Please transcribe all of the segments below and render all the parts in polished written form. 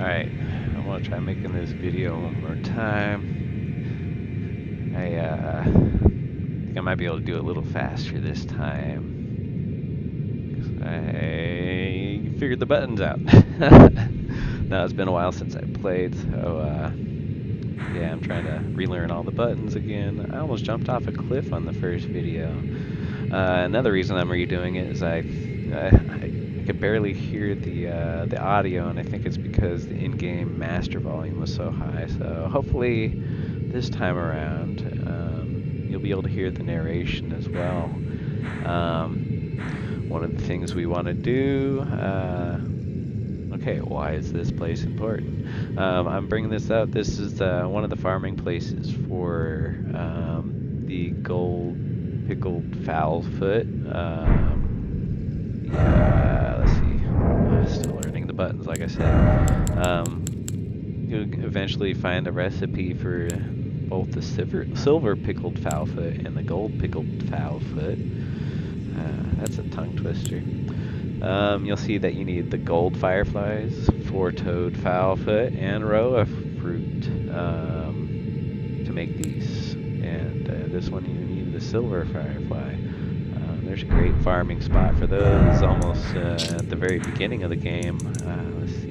Alright, I want to try making this video one more time. I think I might be able to do it a little faster this time. 'Cause I figured the buttons out. Now it's been a while since I played, so yeah, I'm trying to relearn all the buttons again. I almost jumped off a cliff on the first video. Another reason I'm redoing it is I could barely hear the audio, and I think it's because the in-game master volume was so high. So hopefully this time around you'll be able to hear the narration as well. One of the things we want to do. Okay, why is this place important? I'm bringing this up. This is one of the farming places for the gold pickled fowl foot. Yeah, let's see. Still learning the buttons, like I said. You'll eventually find a recipe for both the silver pickled fowl foot and the gold pickled fowl foot. That's a tongue twister. You'll see that you need the gold fireflies, four-toed fowl foot, and roa fruit to make these. And this one you need the silver firefly. There's a great farming spot for those almost at the very beginning of the game. Let's see.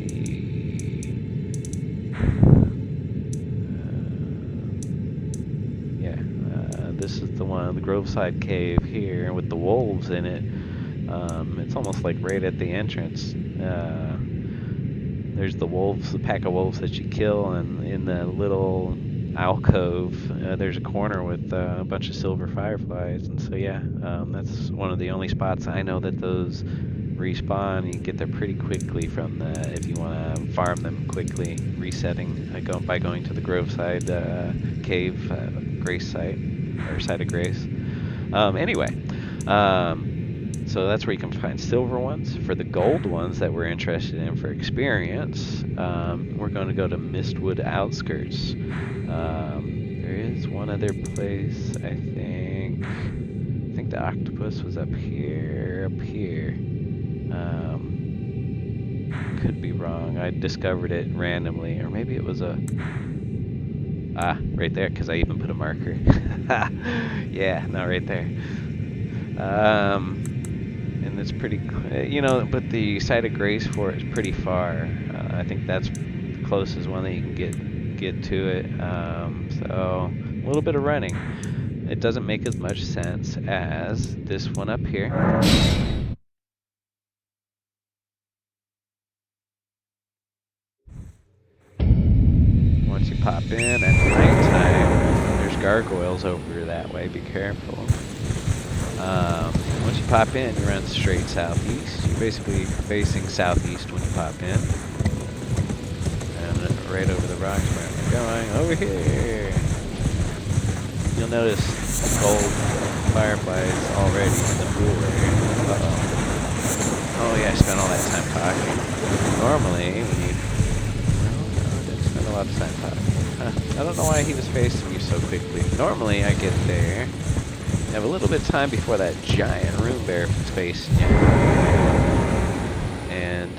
This is the one, the Groveside Cave here with the wolves in it. It's almost like right at the entrance. There's the wolves, the pack of wolves that you kill, and in the little alcove, there's a corner with a bunch of silver fireflies. And so yeah, that's one of the only spots I know that those respawn. You can get there pretty quickly from the, if you want to farm them quickly, resetting by going to the Groveside Cave Grace site, or Site of Grace. Anyway. So that's where you can find silver ones. For the gold ones that we're interested in for experience, we're going to go to Mistwood Outskirts. There is one other place, I think. I think the octopus was up here. Could be wrong. I discovered it randomly, or maybe it was a... right there, because I even put a marker. Yeah, not right there. And it's pretty, but the Site of Grace for it is pretty far. I think that's the closest one that you can get to it. So a little bit of running. It doesn't make as much sense as this one up here. Once you pop in at nighttime, there's gargoyles over that way. Be careful. Once you pop in, you run straight southeast. You're basically facing southeast when you pop in. And right over the rocks where we're going. Over here! You'll notice gold fireflies already in the pool area. Uh-oh. Oh yeah, I spent all that time talking. Normally, when you... No, I didn't spend a lot of time talking. I don't know why he was facing you so quickly. Normally, I get there. You have a little bit of time before that giant room bear is facing you. And,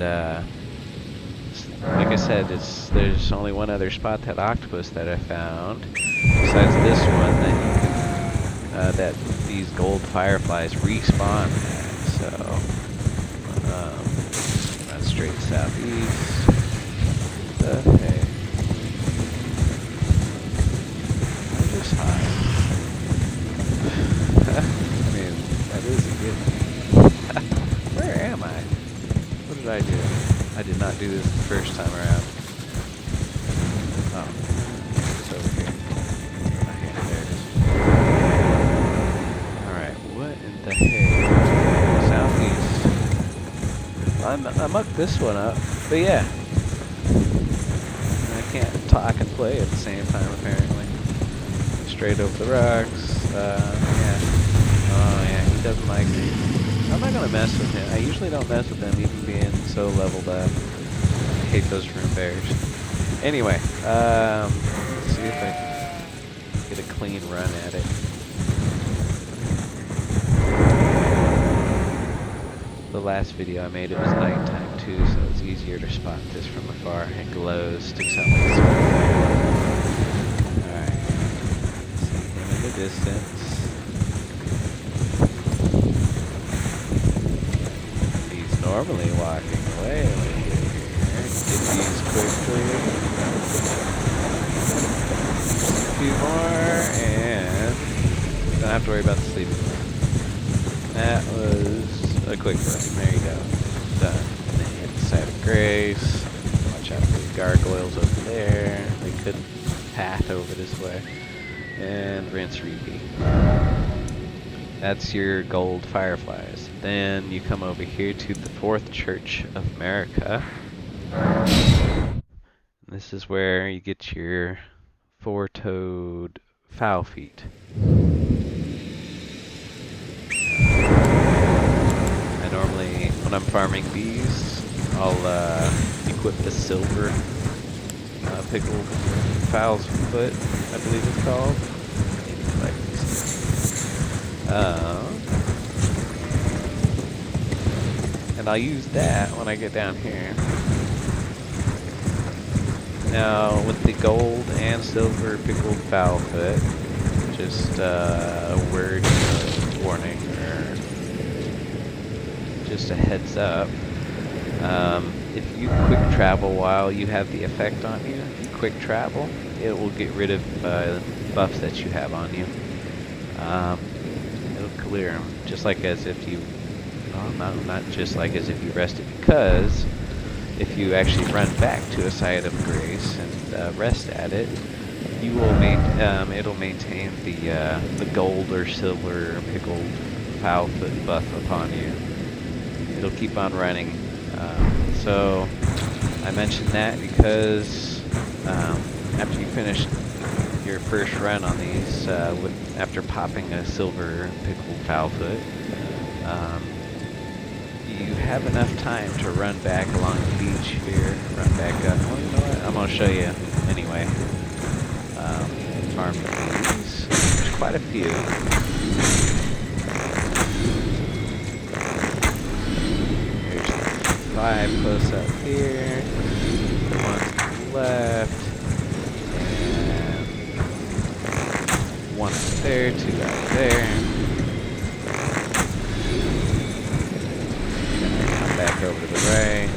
like I said, there's only one other spot, that octopus, that I found. Besides this one, that you can, that these gold fireflies respawn at. So, run straight southeast. Okay. I'm just hot. I mean, that is a good... Where am I? What did I do? I did not do this the first time around. Oh. It's over here. Okay, there it is. Alright, what in the heck? Southeast. I mucked this one up, but yeah. I can't talk and play at the same time, apparently. Straight over the rocks. Yeah. Oh yeah, he doesn't like me. I'm not gonna mess with him. I usually don't mess with him, even being so leveled up. I hate those room bears. Anyway, let's see if I can get a clean run at it. The last video I made, it was nighttime too, so it's easier to spot this from afar. It glows, sticks out like a sore thumb. Alright. See him in the distance. He's normally walking away over here. Get these quickly. A few more, and don't have to worry about the sleeping. That was a quick run. There you go. Done. And then hit the side of grace. Watch out for the gargoyles over there. They couldn't path over this way. And rinse, repeat. That's your gold fireflies. Then you come over here to the Fourth Church of America. This is where you get your four-toed foul feet. Normally, when I'm farming these, I'll equip the silver pickled fowl's foot, I believe it's called. And I'll use that when I get down here. Now, with the gold and silver pickled fowl foot, just a word of warning, or just a heads up. If you quick travel while you have the effect on you, if you quick travel, it will get rid of buffs that you have on you. It'll clear them, just like as if you, well, not just like as if you rested, because if you actually run back to a site of grace and rest at it, you will it'll maintain the gold or silver pickled foul foot buff upon you. It'll keep on running. So I mentioned that because after you finish your first run on these, after popping a silver pickled foul foot, you have enough time to run back along the beach here, run back up. Well, you know what? I'm going to show you anyway. Farm these. There's quite a few. There's 5 close up here. The ones to the left. And 1 up there, 2 out there. Back over to the right.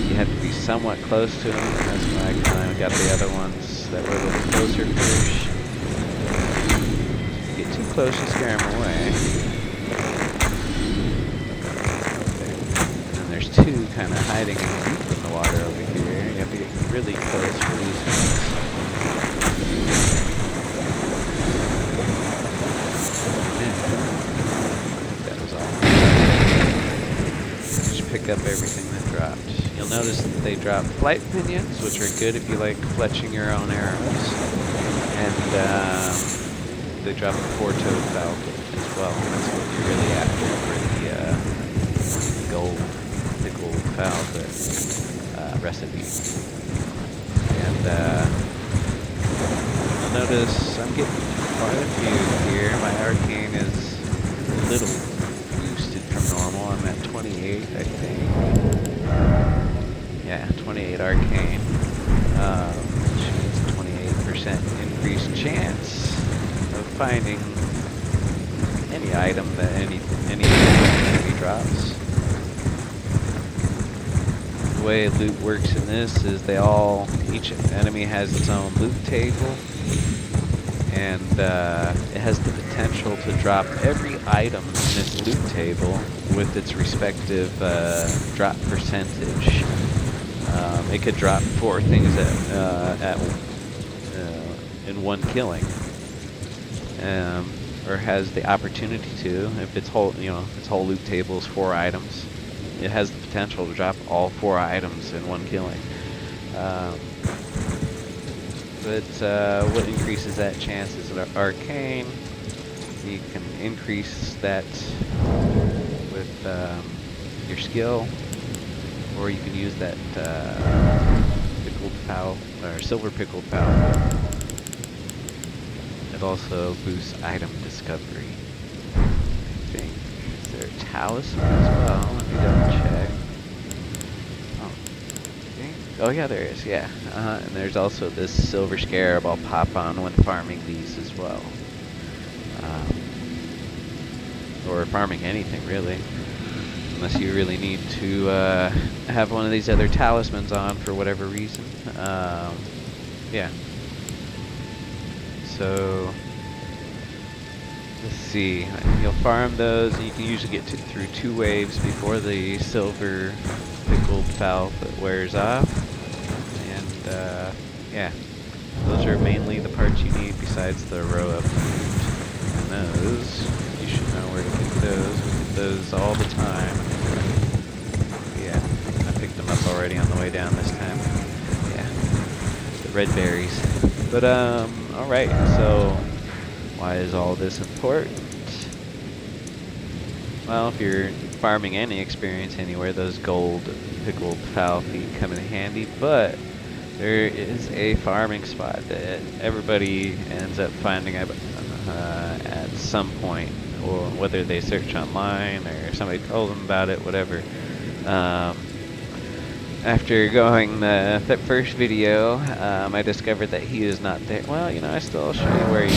You have to be somewhat close to them. That's why I kind of got the other ones that were a little closer first. If you get too close, you scare them away. Okay. And then there's 2 kind of hiding deep in the water over here. You have to get really close for these ones. Pick up everything that dropped. You'll notice that they drop flight pinions, which are good if you like fletching your own arrows. And they drop a 4-toed falcon as well. That's what you're really after for the gold pickled falcon recipe. And you'll notice I'm getting quite a few here. My arcane is a little from normal. I'm at 28, I think. Yeah, 28 arcane. Which means a 28% increased chance of finding any item that any enemy drops. The way loot works in this is each enemy has its own loot table. And it has the potential to drop every item in its loot table with its respective drop percentage. It could drop 4 things in one killing, or has the opportunity to. If its whole loot table is 4 items, it has the potential to drop all 4 items in one killing. But what increases that chance is an arcane. You can increase that with your skill, or you can use that pickled fowl or silver pickled fowl. It also boosts item discovery. I think. Is there talisman as well. Let me double check. Oh, oh yeah, there is. Yeah. And there's also this silver scarab I'll pop on when farming these as well. Or farming anything really. Unless you really need to have one of these other talismans on for whatever reason. Yeah. So, let's see. You'll farm those, and you can usually get through 2 waves before the silver pickled fowl wears off. And yeah, those are mainly the parts you need besides the row of food. And those, you should know where to get those. We get those all the time. Yeah, I picked them up already on the way down this time. Yeah, the red berries. But alright, so why is all this important? Well, if you're farming any experience anywhere, those gold pickled fowl feet come in handy, but there is a farming spot that everybody ends up finding at some point, or whether they search online or somebody told them about it, whatever. After going the first video, I discovered that he is not there. Well, you know, I still show you where he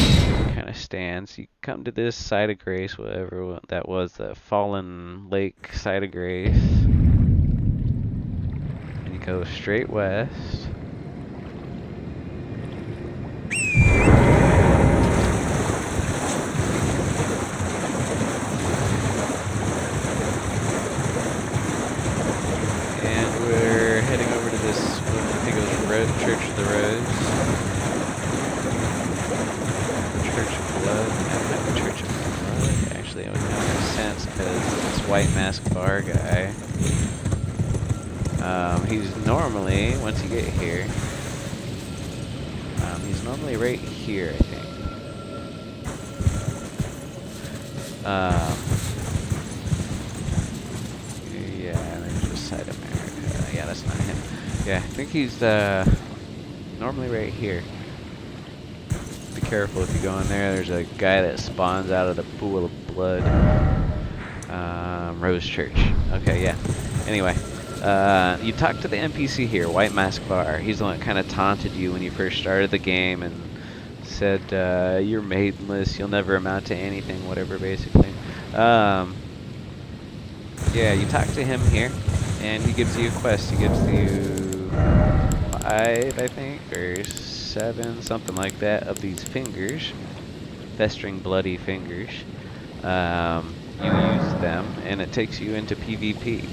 kind of stands. You come to this side of grace, whatever that was, the Fallen Lake side of grace, and you go straight west. Church of the Rose. Church of Blood. Yeah, Church of Blood. Actually, it would kind of make sense because this white masked bar guy. He's normally, once you get here, he's normally right here, I think. Yeah, there's just Side America. Yeah, that's not him. Yeah, I think he's normally right here. Be careful if you go in there. There's a guy that spawns out of the pool of blood. Rose Church. Okay, yeah. Anyway, you talk to the NPC here, White Mask Bar. He's the one that kind of taunted you when you first started the game and said, you're maidenless, you'll never amount to anything, whatever, basically. Yeah, you talk to him here, and he gives you a quest. He gives you 5, I think, or 7, something like that, of these fingers, festering bloody fingers. You use them, and it takes you into PvP.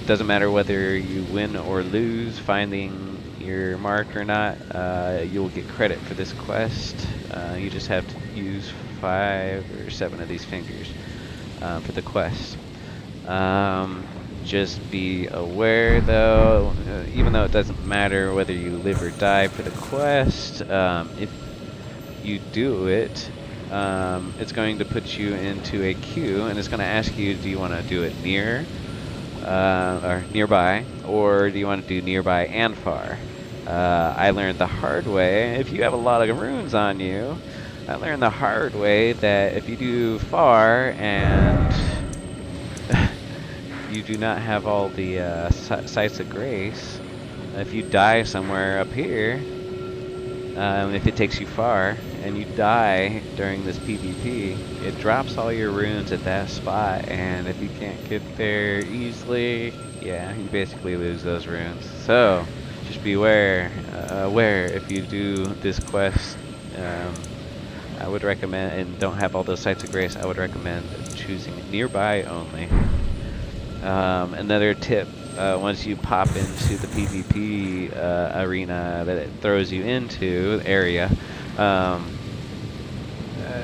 Doesn't matter whether you win or lose finding your mark or not, you'll get credit for this quest. You just have to use 5 or 7 of these fingers for the quest. Just be aware though, even though it doesn't matter whether you live or die for the quest, if you do it, it's going to put you into a queue, and it's going to ask you, do you want to do it near or nearby, or do you want to do nearby and far? I learned the hard way, if you have a lot of runes on you, I learned the hard way that if you do far and you do not have all the sites of grace, if you die somewhere up here, if it takes you far, and you die during this PvP, it drops all your runes at that spot, and if you can't get there easily, yeah, you basically lose those runes. So, just beware, aware if you do this quest, I would recommend, and don't have all those sites of grace, I would recommend choosing nearby only. Another tip, once you pop into the PvP arena that it throws you into, the area,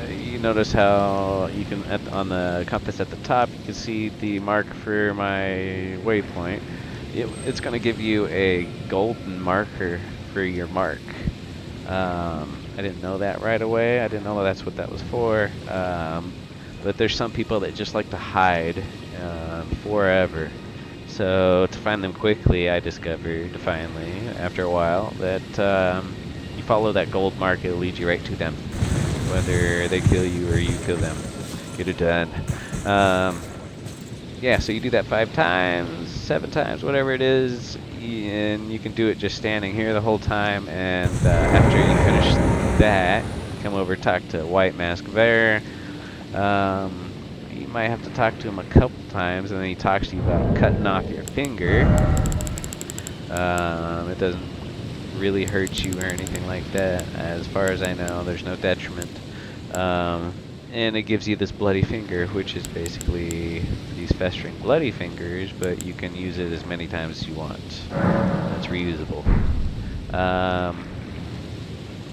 you notice how you can, on the compass at the top, you can see the mark for my waypoint. It's going to give you a golden marker for your mark. I didn't know that right away. I didn't know that's what that was for. But there's some people that just like to hide forever. So to find them quickly, I discovered finally, after a while, that you follow that gold mark, it'll lead you right to them, whether they kill you or you kill them. get it done. Yeah, so you do that 5 times, 7 times, whatever it is, and you can do it just standing here the whole time. And after you finish that, come over, talk to White Mask there. You might have to talk to him a couple times, and then he talks to you about cutting off your finger. It doesn't really hurt you or anything like that, as far as I know. There's no detriment. And it gives you this bloody finger, which is basically these festering bloody fingers, but you can use it as many times as you want. It's reusable.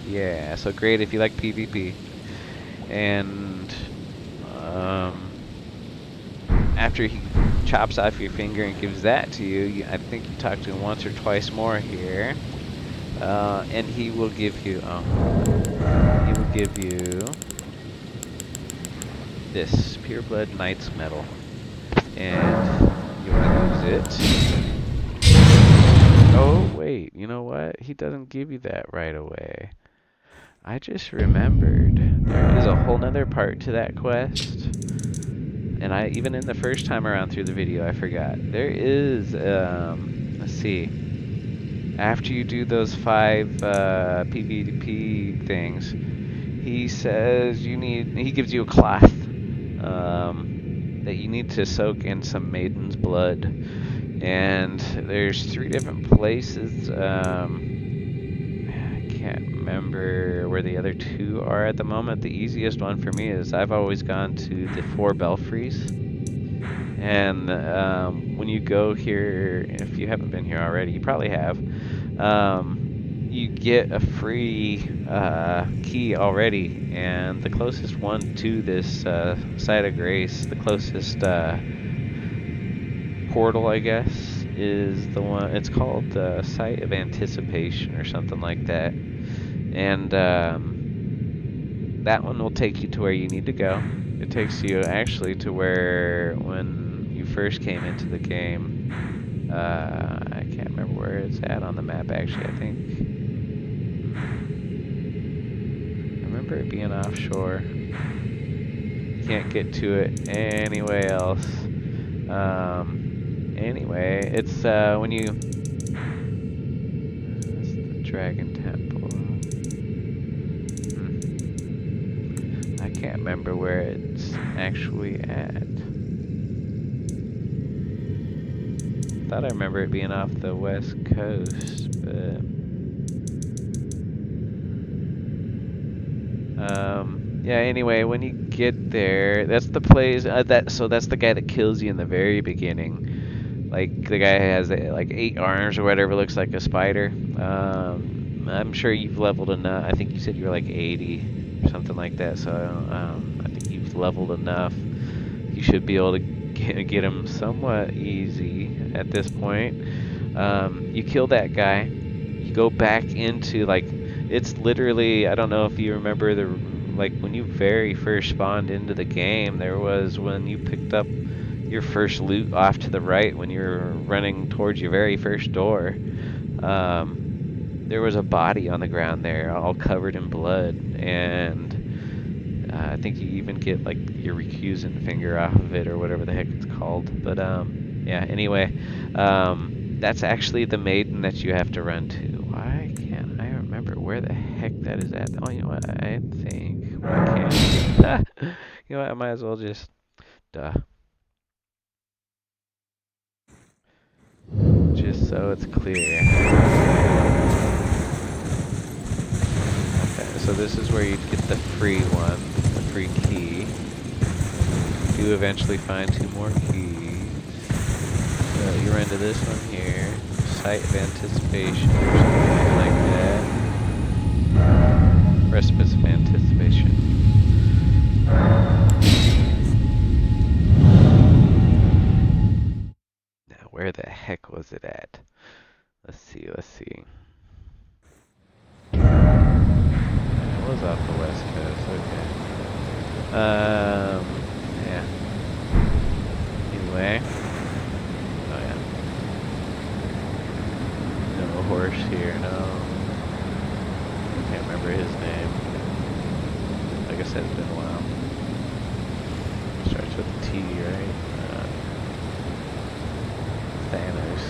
Yeah, so great if you like PvP. And after he chops off your finger and gives that to you, I think you talk to him once or twice more here. And he will give you, this Pure Blood Knight's Medal. And you want to use it. Oh, wait, you know what? He doesn't give you that right away. I just remembered. There is a whole nother part to that quest. And even in the first time around through the video, I forgot. There is, let's see. After you do those 5 PvP things, he says he gives you a cloth that you need to soak in some maiden's blood. And there's 3 different places. I can't remember where the other 2 are at the moment. The easiest one for me is I've always gone to the 4 belfries. And when you go here, if you haven't been here already, you probably have, you get a free key already. And the closest one to this site of grace, the closest portal, I guess, is the one. It's called the Site of Anticipation or something like that. And that one will take you to where you need to go. It takes you actually to where when you first came into the game. I can't remember where it's at on the map, actually. I think I remember it being offshore. You can't get to it anyway else. Anyway, it's when you. That's the Dragon Temple. I can't remember where it's actually at. Thought I remember it being off the west coast, but yeah. Anyway, when you get there, that's the place. So that's the guy that kills you in the very beginning. Like the guy has like 8 arms or whatever, looks like a spider. I'm sure you've leveled enough. I think you said you were like 80 or something like that. So I think you've leveled enough. You should be able to get him somewhat easy at this point. You kill that guy. You go back into it's literally, I don't know if you remember when you very first spawned into the game, there was when you picked up your first loot off to the right when you were running towards your very first door. There was a body on the ground there, all covered in blood, and I think you even get your recusant finger off of it or whatever the heck it's called. But yeah. Anyway, that's actually the maiden that you have to run to. Why can't I remember where the heck that is at? Oh, you know what? I think I can't. You know what? I might as well just just so it's clear. Okay, so this is where you'd get the free one, the free key. You do eventually find 2 more keys. So you run to this one here, Site of Anticipation or something like that. Precipice of Anticipation. Now, where the heck was it at? Let's see. It was off the west coast, okay. Yeah. Anyway. Oh, yeah. No horse here, no. I can't remember his name. I guess that's been a while. T, right? Thanos.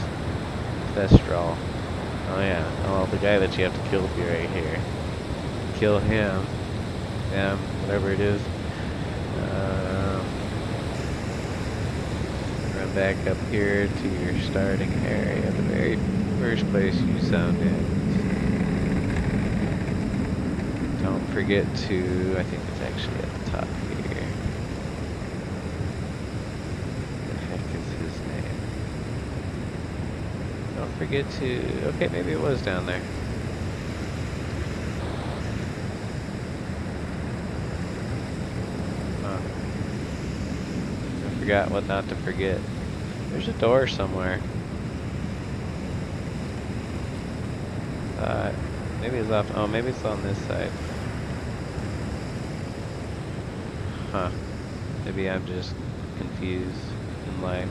Thestral. Oh yeah. Well, the guy that you have to kill will be right here. Kill him. Them, whatever it is. Run back up here to your starting area, the very first place you zoned in. Don't forget to, I think it's actually at the top here. What the heck is his name? Don't forget to, okay, maybe it was down there. I forgot what not to forget. There's a door somewhere. Maybe it's off, oh, maybe it's on this side. Huh. Maybe I'm just confused in life.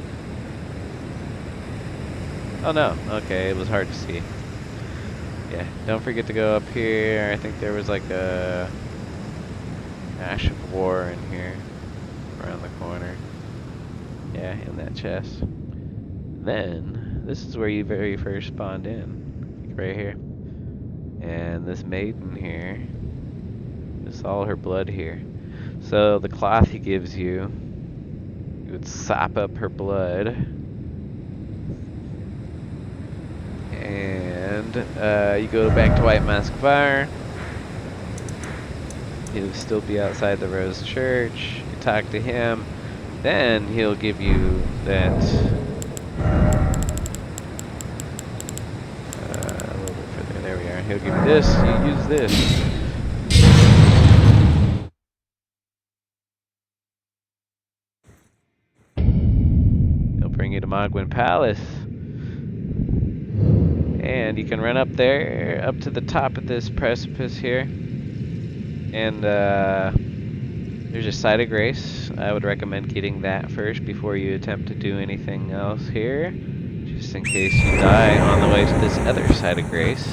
Oh no, okay, it was hard to see. Yeah, don't forget to go up here. I think there was like a Ash of War in here, around the corner. Yeah, in that chest. Then, this is where you very first spawned in. Right here. And this maiden here, this is all her blood here. So the cloth he gives you, you would sop up her blood. And you go back to White Mask Fire. He'll still be outside the Rose Church. You talk to him. Then he'll give you that a little bit further. There we are. He'll give you this. You use this. He'll bring you to Mogwin Palace. And you can run up there, up to the top of this precipice here. And there's a Site of Grace. I would recommend getting that first before you attempt to do anything else here. Just in case you die on the way to this other Site of Grace.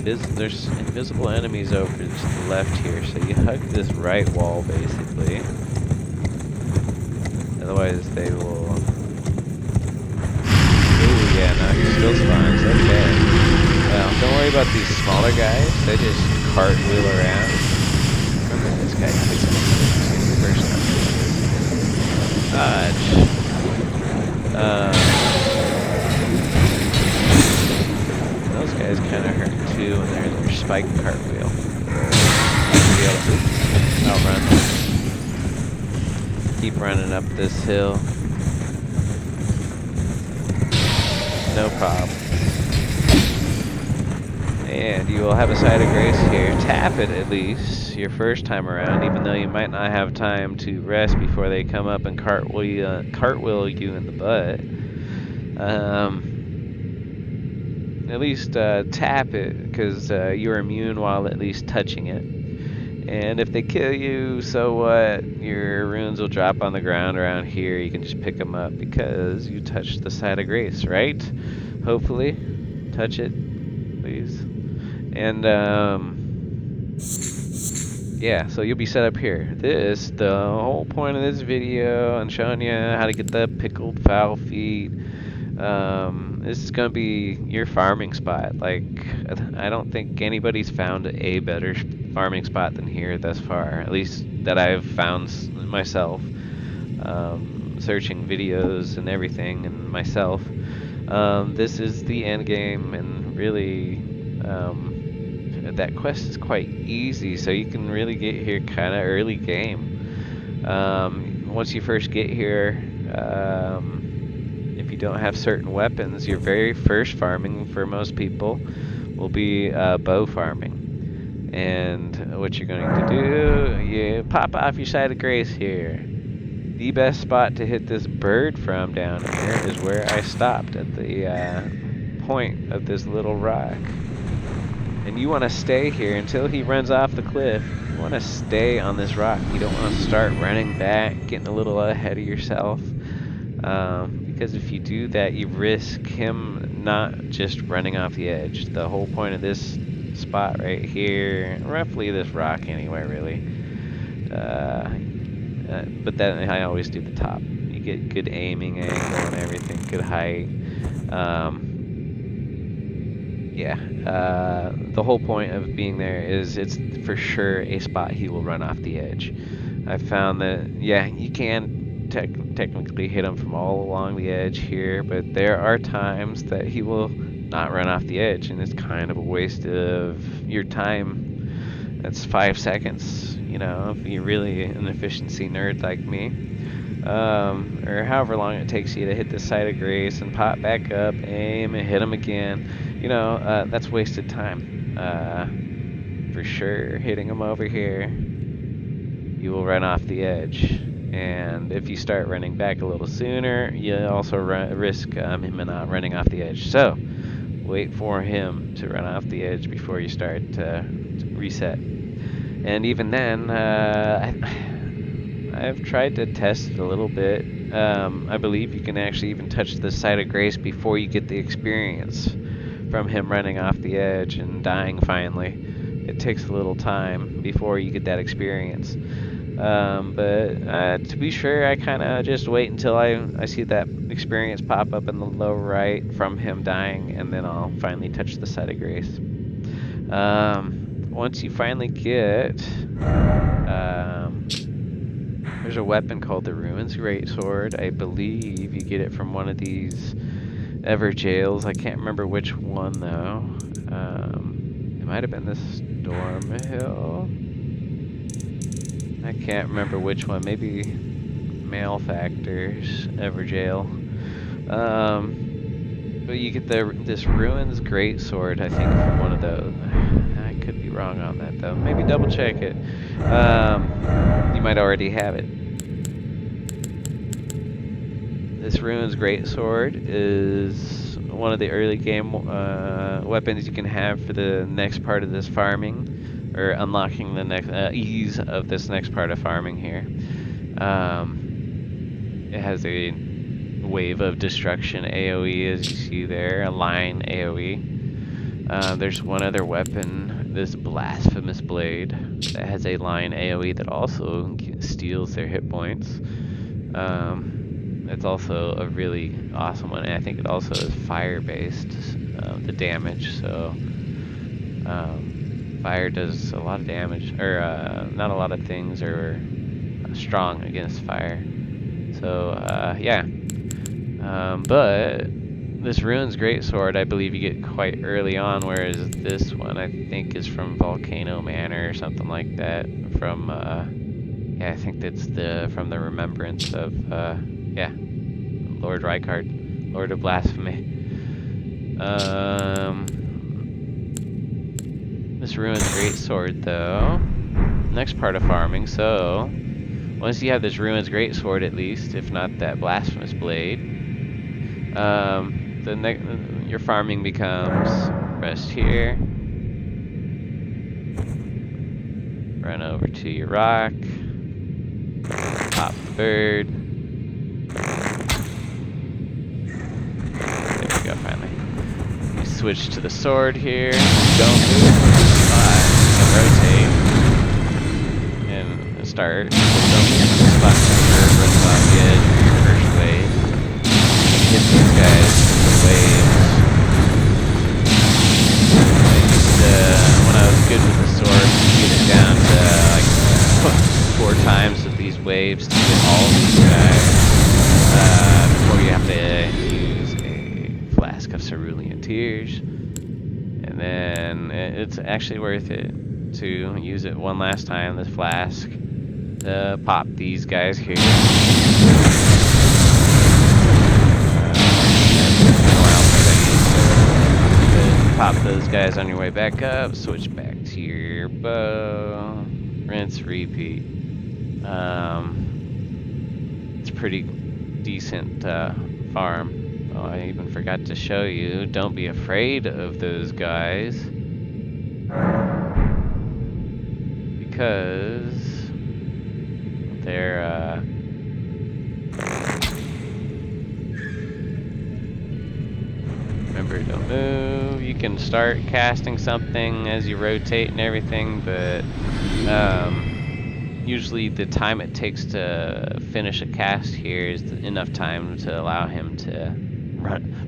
There's invisible enemies over to the left here, so you hug this right wall basically. Otherwise they will... Ooh, yeah, no, you're still spawns, okay. Well, don't worry about these smaller guys, they just cartwheel around. Remember this guy kicks me the first time. Dodge. Those guys kind of hurt too when they're in their spike cartwheel. Be able to outrun them. Keep running up this hill. No problem. And you will have a Site of Grace here. Tap it at least your first time around, even though you might not have time to rest before they come up and cartwheel you in the butt. At least tap it, because you're immune while at least touching it. And if they kill you, so what? Your runes will drop on the ground around here. You can just pick them up because you touched the Site of Grace, right? Hopefully. Touch it, please. And, yeah, so you'll be set up here. The whole point of this video, and showing you how to get the pickled foul feet. This is gonna be your farming spot. Like, I don't think anybody's found a better farming spot than here thus far. At least that I've found myself. Searching videos and everything, and myself. This is the end game, and really, that quest is quite easy, so you can really get here kind of early game. Once you first get here, if you don't have certain weapons, your very first farming for most people will be bow farming. And what you're going to do, you pop off your Site of Grace here. The best spot to hit this bird from down here is where I stopped, at the point of this little rock. And you want to stay here until he runs off the cliff. You want to stay on this rock. You don't want to start running back, getting a little ahead of yourself. Because if you do that, you risk him not just running off the edge. The whole point of this spot right here, roughly this rock anyway, really, But then I always do the top. You get good aiming angle and everything, good height. Yeah, the whole point of being there is it's for sure a spot he will run off the edge. I found that, yeah, you can technically hit him from all along the edge here, but there are times that he will not run off the edge, and it's kind of a waste of your time. That's 5 seconds, if you're really an efficiency nerd like me. Or however long it takes you to hit the side of grace and pop back up, aim, and hit him again. That's wasted time. For sure, hitting him over here, you will run off the edge. And if you start running back a little sooner, you also risk him not running off the edge. So, wait for him to run off the edge before you start to reset. And even then, I've tried to test it a little bit. I believe you can actually even touch the side of grace before you get the experience from him running off the edge and dying finally. It takes a little time before you get that experience. But to be sure, I kind of just wait until I see that experience pop up in the lower right from him dying, and then I'll finally touch the side of grace. Once you finally get... there's a weapon called the Ruins Greatsword. I believe you get it from one of these Ever Jails. I can't remember which one, though. It might have been the Stormhill. I can't remember which one. Maybe Malefactor's Everjail. But you get this Ruins Greatsword, I think, from one of those. I could be wrong on that, though. Maybe double check it. You might already have it. This Ruins Greatsword is one of the early game weapons you can have for the next part of this farming, or unlocking the next ease of this next part of farming here. It has a wave of destruction AoE, as you see there, a line AoE. There's one other weapon, this Blasphemous Blade, that has a line AoE that also steals their hit points. It's also a really awesome one, and I think it also is fire-based, the damage, so fire does a lot of damage, or not a lot of things are strong against fire. So, yeah. But this Ruins Greatsword, I believe you get quite early on, whereas this one, I think, is from Volcano Manor or something like that. From, yeah, I think that's from the remembrance of, yeah, Lord Rykard, Lord of Blasphemy. This Ruins Greatsword, though, next part of farming, so once you have this Ruins Greatsword, at least, if not that Blasphemous Blade, your farming becomes rest here, run over to your rock, pop the bird. There we go, finally. You switch to the sword here, don't move from the spot, and rotate, and start. So don't move from the spot, runs off the edge of your first wave. Hit these guys with the waves. When I was good with the sword, get it down to like 4 times of these waves to get all these guys before you have to use a flask of cerulean tears. And then it's actually worth it to use it one last time, this flask, to pop these guys here. Pop those guys on your way back up, switch back to your bow, rinse, repeat. It's pretty decent farm. Oh, I even forgot to show you, don't be afraid of those guys, because they're remember, don't move. You can start casting something as you rotate and everything, but usually the time it takes to finish a cast here is enough time to allow him to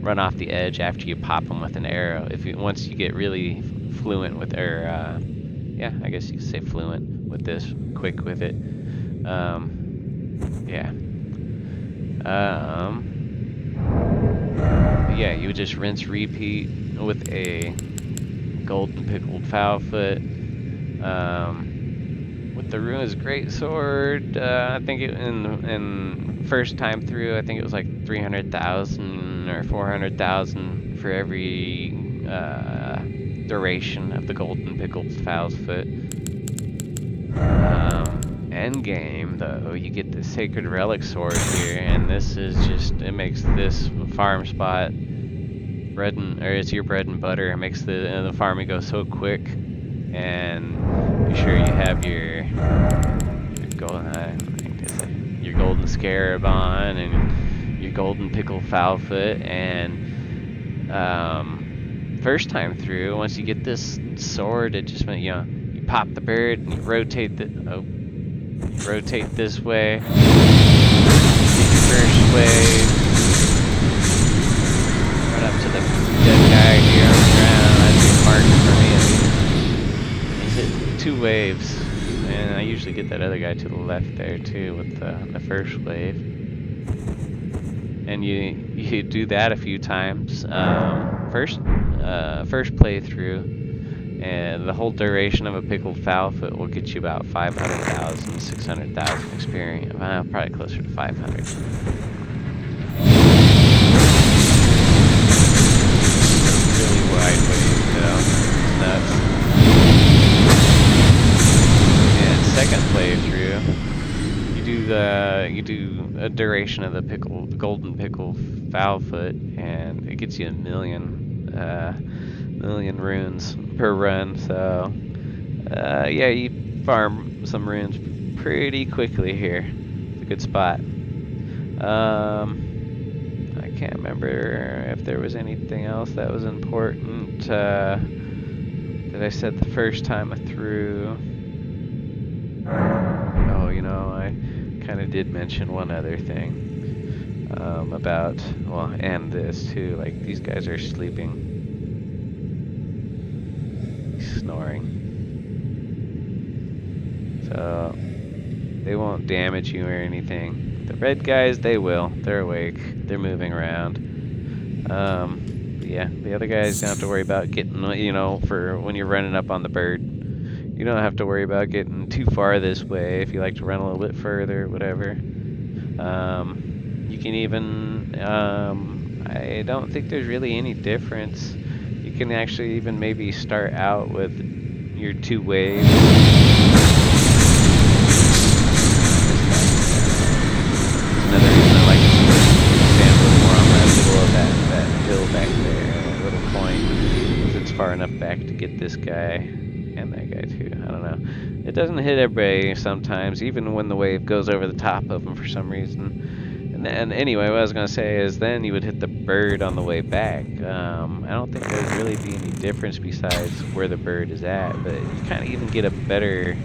run off the edge after you pop him with an arrow. Once you get really fluent with, yeah, I guess you could say fluent with this, quick with it. Yeah. Yeah, you would just rinse repeat with a golden pickled foulfoot. With the Ruin's Greatsword, I think in first time through, I think it was like 300,000 or 400,000 for every duration of the golden pickled foulfoot. End game though, you get the Sacred Relic Sword here, and this is just, it makes this farm spot it's your bread and butter. It makes the farming go so quick, and be sure you have your golden scarab on and your golden pickle foulfoot. And first time through, once you get this sword, it just meant, you pop the bird and you rotate this way. Get your first wave. Run up to the dead guy here on the ground. That's your marker for me. And hit 2 waves. And I usually get that other guy to the left there too with the first wave. And you do that a few times. First playthrough, and the whole duration of a pickled foulfoot will get you about 500,000, 600,000 experience. Probably closer to 500. Really wide wave though. Nuts. And second playthrough, you do a duration of the golden pickle foulfoot, and it gets you a million runes per run. So yeah, you farm some runes pretty quickly here. It's a good spot. I can't remember if there was anything else that was important that I said the first time through. Oh, I kind of did mention one other thing about, well, and this too, like these guys are sleeping. Snoring. So they won't damage you or anything. The red guys, they will. They're awake. They're moving around. Yeah, the other guys don't have to worry about getting, for when you're running up on the bird. You don't have to worry about getting too far this way if you like to run a little bit further, whatever. You can even, I don't think there's really any difference. You can actually even maybe start out with your 2 waves. Another reason I like to stand a little more on the middle of that hill back there, that little point, because it's far enough back to get this guy and that guy too. I don't know. It doesn't hit everybody sometimes, even when the wave goes over the top of them for some reason. And anyway, what I was going to say is then you would hit the bird on the way back. I don't think there'd really be any difference besides where the bird is at, but you kind of even get a better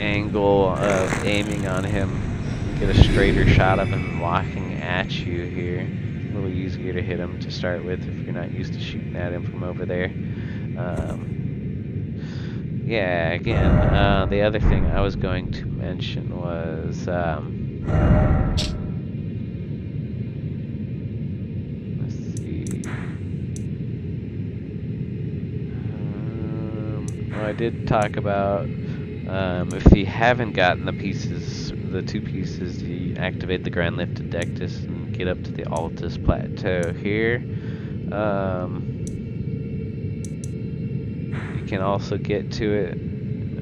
angle of aiming on him. Get a straighter shot of him walking at you here. A little easier to hit him to start with if you're not used to shooting at him from over there. Yeah, again, the other thing I was going to mention was let's see. Well, I did talk about if you haven't gotten the 2 pieces, you activate the Grand Lift Adectus and get up to the Altus Plateau here. You can also get to it,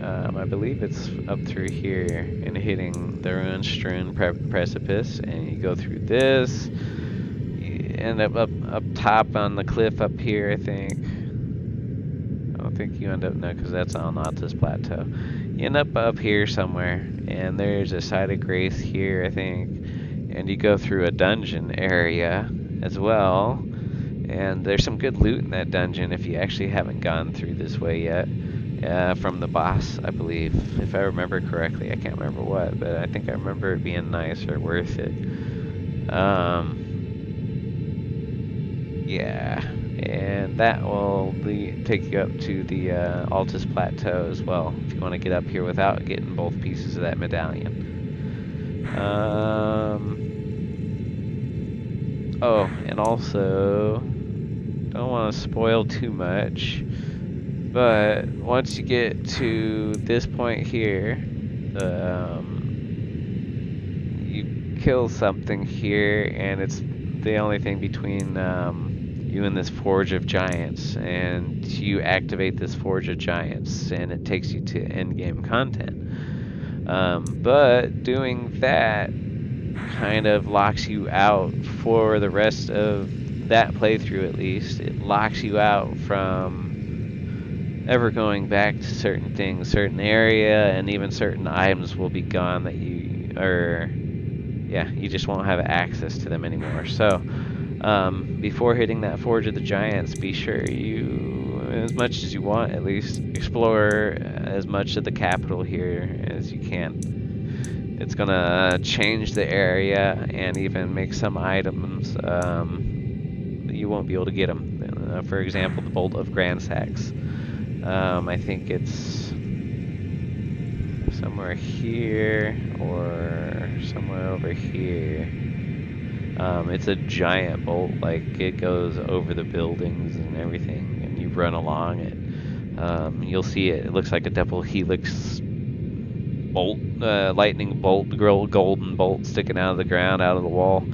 I believe it's up through here and hitting the Ruin-strewn precipice, and you go through this. You end up top on the cliff up here, I think. I don't think you end up, no, because that's on Altus Plateau. You end up here somewhere, and there's a site of grace here, I think, and you go through a dungeon area as well, and there's some good loot in that dungeon if you actually haven't gone through this way yet. from the boss, I believe, if I remember correctly. I can't remember what, but I think I remember it being nice or worth it. Um, yeah, and that will take you up to the Altus Plateau as well, if you want to get up here without getting both pieces of that medallion. Oh, and also, don't want to spoil too much, but once you get to this point here, you kill something here, and it's the only thing between you and this Forge of Giants, and you activate this Forge of Giants, and it takes you to endgame content. But doing that kind of locks you out for the rest of that playthrough, at least. It locks you out from ever going back to certain things, certain area, and even certain items will be gone that you are. Yeah, you just won't have access to them anymore. So, before hitting that Forge of the Giants, be sure you, as much as you want at least, explore as much of the capital here as you can. It's gonna change the area and even make some items you won't be able to get them. For example, the Bolt of Grand Sacks. I think it's somewhere here or somewhere over here. It's a giant bolt, like it goes over the buildings and everything, and you run along it. You'll see it. It looks like a double helix bolt, lightning bolt, golden bolt sticking out of the ground, out of the wall.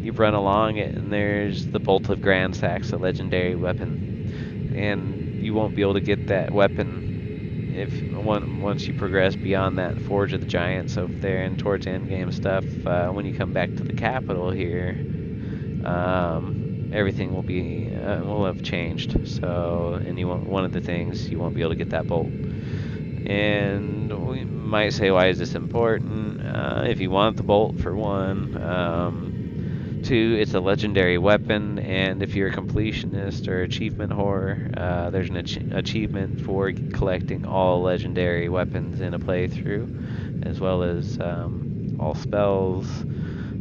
You run along it, and there's the Bolt of Grand Sax, a legendary weapon, and you won't be able to get that weapon once you progress beyond that Forge of the Giants over there and towards endgame stuff. When you come back to the capital here, everything will have changed. So, and one of the things, you won't be able to get that bolt. And we might say, why is this important? If you want the bolt, for one. Two, it's a legendary weapon, and if you're a completionist or achievement whore, there's an achievement for collecting all legendary weapons in a playthrough, as well as all spells,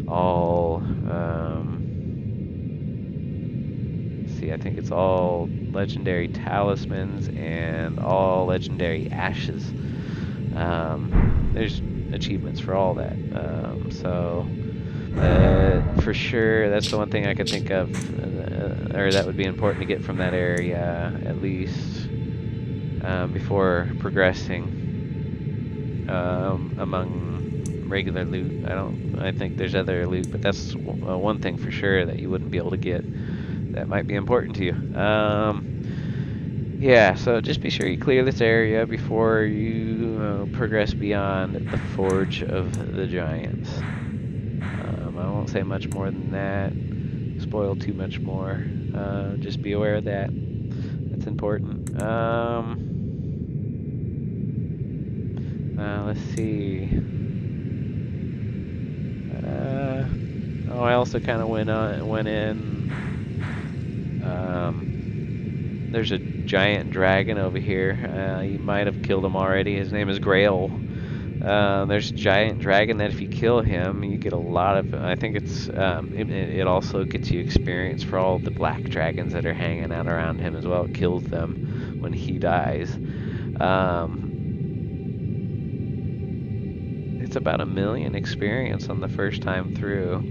all I think it's all legendary talismans and all legendary ashes. There's achievements for all that. For sure, that's the one thing I could think of, or that would be important to get from that area, at least, before progressing among regular loot. I think there's other loot, but that's one thing for sure that you wouldn't be able to get that might be important to you. Yeah, so just be sure you clear this area before you progress beyond the Forge of the Giants. I won't say much more than that, spoil too much more. Just be aware of that. That's important. Let's see. I also kind of went in. There's a giant dragon over here. You might have killed him already. His name is Grail. There's a giant dragon that if you kill him, you get a lot of. I think it also gets you experience for all the black dragons that are hanging out around him as well. It kills them when he dies. It's about 1 million experience on the first time through.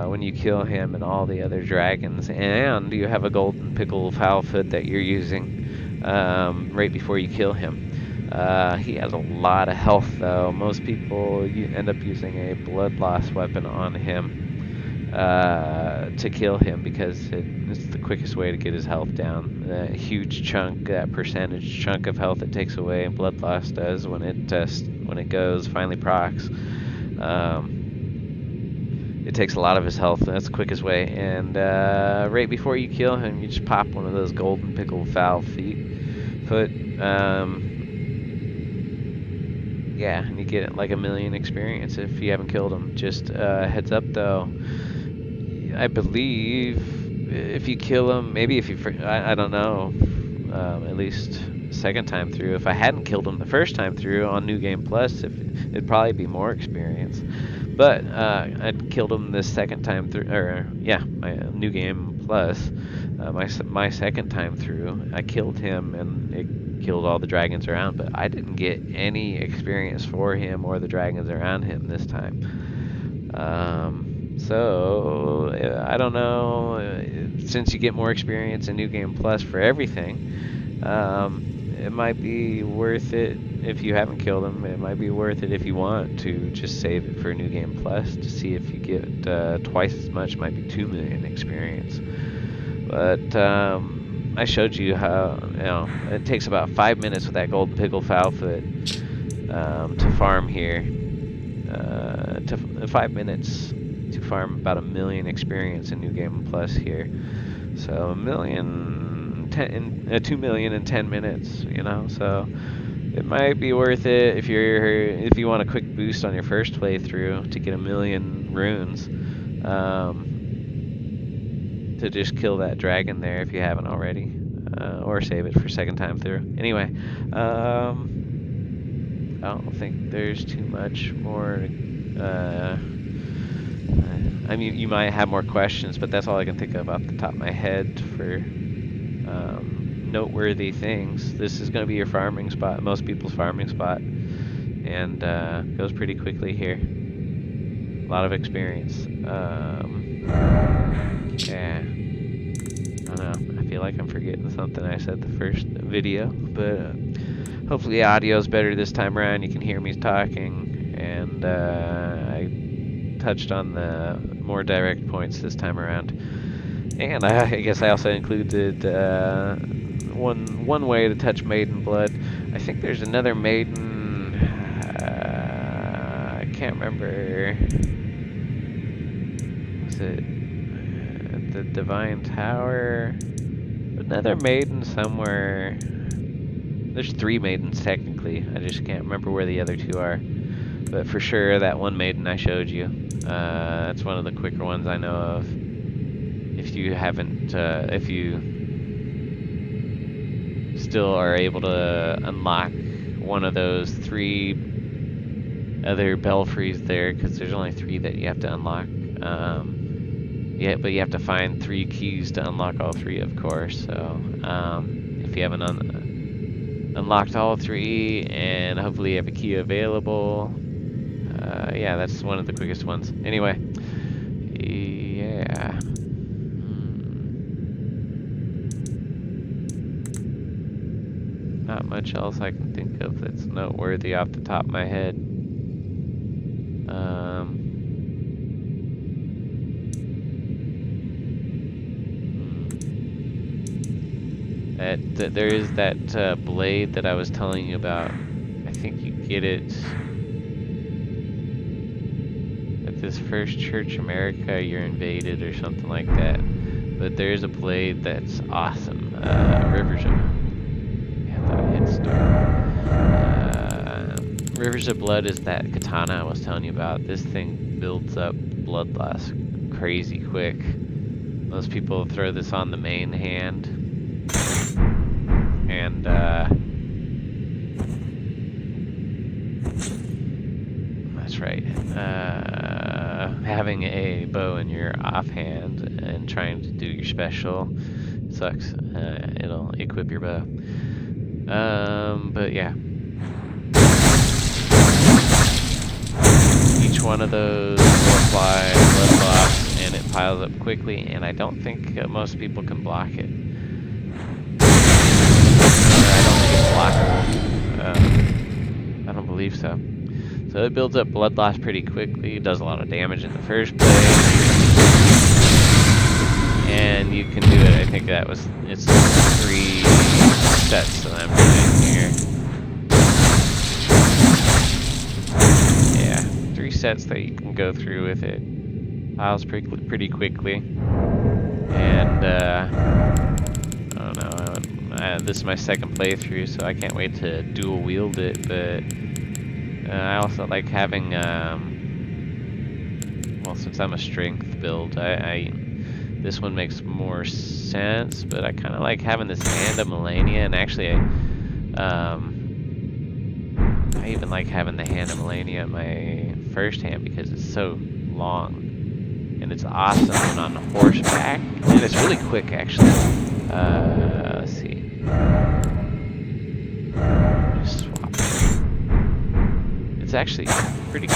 When you kill him and all the other dragons, and you have a golden pickle foul foot that you're using right before you kill him. He has a lot of health, though. Most people end up using a blood loss weapon on him to kill him because it's the quickest way to get his health down. That huge chunk, that percentage chunk of health it takes away, blood loss does when it goes finally procs. It takes a lot of his health. That's the quickest way. And right before you kill him, you just pop one of those golden pickle foul foot. Yeah, and you get like 1 million experience if you haven't killed him. Just heads up though. I believe if you kill him, maybe if you, I don't know. at least second time through. If I hadn't killed him the first time through on New Game Plus, it'd probably be more experience. But I'd killed him this second time through, or yeah, my New Game Plus, my second time through. I killed him and it killed all the dragons around, but I didn't get any experience for him or the dragons around him this time. So I don't know. Since you get more experience in New Game Plus for everything, it might be worth it if you haven't killed him. It might be worth it if you want to just save it for New Game Plus to see if you get twice as much. Might be 2 million experience. But I showed you how it takes about 5 minutes with that golden pickle Foulfoot to farm here. 5 minutes to farm about 1 million experience in New Game Plus here. So 2 million in 10 minutes, so it might be worth it if you want a quick boost on your first playthrough to get 1 million runes, to just kill that dragon there if you haven't already, or save it for second time through. Anyway, I don't think there's too much more. I mean, you might have more questions, but that's all I can think of off the top of my head for noteworthy things. This is going to be your farming spot, most people's farming spot, and goes pretty quickly here. A lot of experience. Yeah. I don't know. I feel like I'm forgetting something I said the first video, but hopefully the audio's better this time around. You can hear me talking, and I touched on the more direct points this time around. And I guess I also included one way to touch maiden blood. I think there's another maiden. I can't remember. Was it the Divine Tower? Another maiden somewhere. There's 3 maidens technically. I just can't remember where the other 2 are. But for sure, that one maiden I showed you. It's one of the quicker ones I know of. If you haven't, if you still are able to unlock one of those 3 other belfries there, because there's only 3 that you have to unlock. Yeah, but you have to find 3 keys to unlock all 3, of course. So if you haven't unlocked all 3, and hopefully you have a key available, yeah, that's one of the quickest ones. Anyway, yeah. Not much else I can think of that's noteworthy off the top of my head. There is that blade that I was telling you about. I think you get it at this first Church America you're invaded or something like that. But there's a blade that's awesome. Rivers of... Yeah, I thought I hit start. Rivers of Blood is that katana I was telling you about. This thing builds up blood loss crazy quick. Most people throw this on the main hand. And that's right. Having a bow in your offhand and trying to do your special sucks. It'll equip your bow. But yeah. Each one of those will apply blood loss, and it piles up quickly, and I don't think most people can block it. I don't believe so. So it builds up blood loss pretty quickly. It does a lot of damage in the first place, and you can do it. I think it's 3 sets that I'm doing here. Yeah, 3 sets that you can go through with it. Piles pretty quickly, and I don't know. This is my second playthrough, so I can't wait to dual wield it, but I also like having, well, since I'm a strength build, I this one makes more sense, but I kind of like having this Hand of Melania, and actually I even like having the Hand of Melania in my first hand because it's so long, and it's awesome when on horseback, and it's really quick actually. Let's see. Just swap. It's actually pretty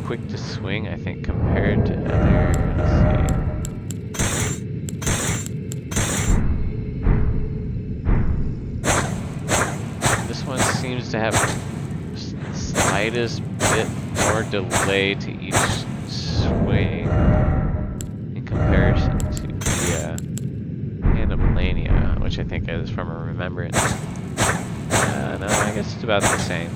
quick to swing, I think, compared to other. Let's see. This one seems to have the slightest bit more delay to each swing in comparison to the Hand of Melania, which I think is from a remembrance. No, I guess it's about the same.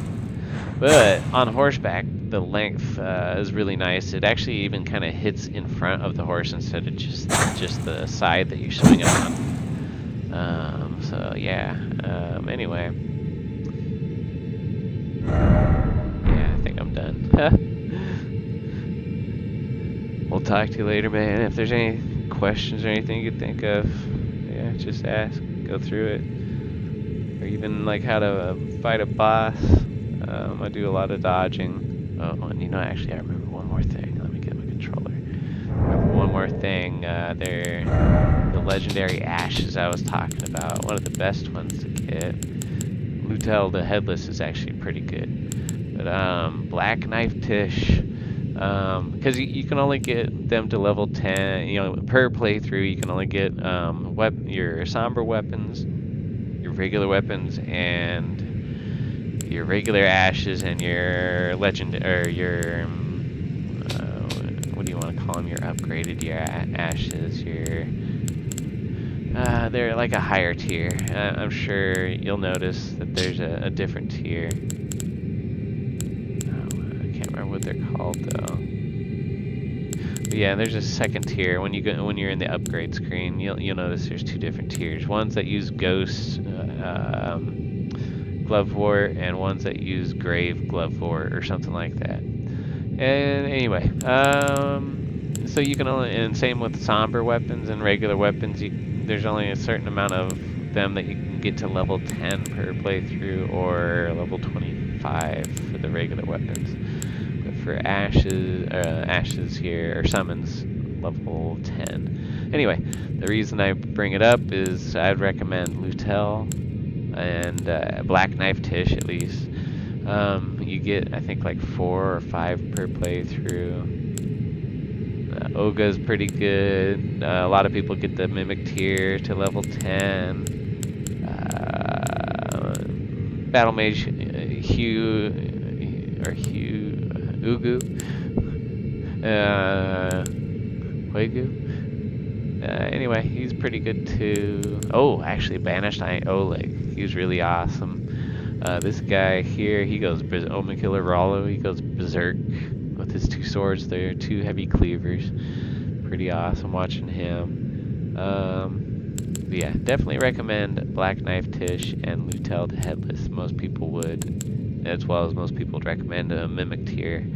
But on horseback, the length is really nice. It actually even kind of hits in front of the horse instead of just the side that you're swinging on. So yeah. Anyway. Yeah, I think I'm done. We'll talk to you later, man. If there's any questions or anything you could think of, yeah, just ask. Go through it. Or even like how to fight a boss. I do a lot of dodging. Oh, and you know, actually, I remember one more thing. Let me get my controller. Remember one more thing. They're the legendary ashes I was talking about. One of the best ones to get. Lutel the Headless is actually pretty good. But Black Knife Tish, because you can only get them to level 10. You know, per playthrough, you can only get your somber weapons, your regular weapons, and your regular ashes, and your legend, or your what do you want to call them? Your upgraded, your ashes, your they're like a higher tier. I'm sure you'll notice that there's a different tier. Oh, I can't remember what they're called though. But yeah, there's a second tier. When you're in the upgrade screen, you'll notice there's two different tiers. Ones that use Ghost Glovewort, and ones that use Grave Glovewort or something like that. And anyway, so you can only, and same with somber weapons and regular weapons, there's only a certain amount of them that you can get to level 10 per playthrough, or level 25 for the regular weapons. But for ashes here, or summons, level 10. Anyway, the reason I bring it up is I'd recommend Lutel and Black Knife Tish at least. You get, I think, like 4 or 5 per playthrough. Oga's pretty good. A lot of people get the Mimic tier to level 10. Battle Mage Ugu. Huegu. Anyway, he's pretty good too. Oh, actually, Banished Knight Oleg. He's really awesome. This guy here, he goes Omen Killer Rollo. He goes berserk with his 2 swords. They're 2 heavy cleavers. Pretty awesome watching him. But yeah, definitely recommend Black Knife Tish and Lutel the Headless. Most people would, as well as most people would recommend a Mimic tier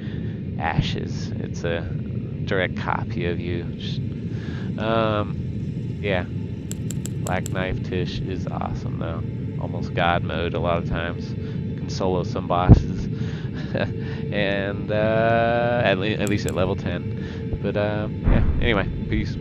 Ashes. It's a direct copy of you. Yeah, Black Knife Tish is awesome though. Almost God mode a lot of times. You can solo some bosses, and at least at level 10. But yeah. Anyway, peace.